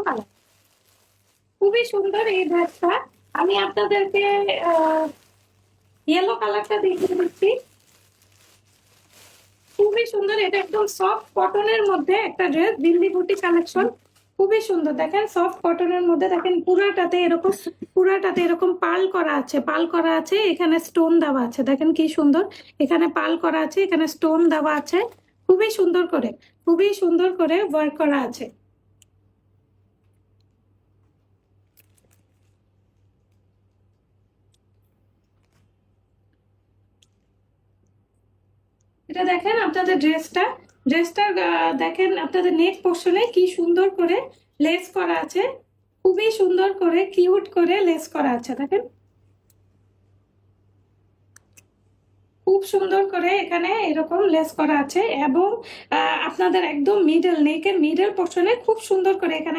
Colour, খুবই সুন্দর এই ড্রেসটা। আমি আপনাদেরকে ইয়েলো কালারটা দেখিয়ে দিচ্ছি। খুবই সুন্দর, এটা একদম সফট কটনের মধ্যে একটা ড্রেস, দিল্লি বুটি কালেকশন। খুবই সুন্দর, দেখেন সফট কটনের মধ্যে, দেখেন পুরাটাতে এরকম পাল করা আছে, পাল করা আছে, এখানে স্টোন দেওয়া আছে, দেখেন কি সুন্দর। এখানে পাল করা আছে, এখানে স্টোন দেওয়া আছে, খুবই সুন্দর করে, খুবই সুন্দর করে ওয়ার্ক করা আছে। এটা দেখেন আপনাদের ড্রেসটা দেখেন আপনাদের নেক পোর্শনে কি সুন্দর করে লেস করা আছে, খুবই সুন্দর করে কিউট করে লেস করা আছে, দেখেন খুব সুন্দর করে এখানে এরকম লেস করা আছে। এবং আপনাদের একদম নেকের মিডল পোর্শনে খুব সুন্দর করে এখানে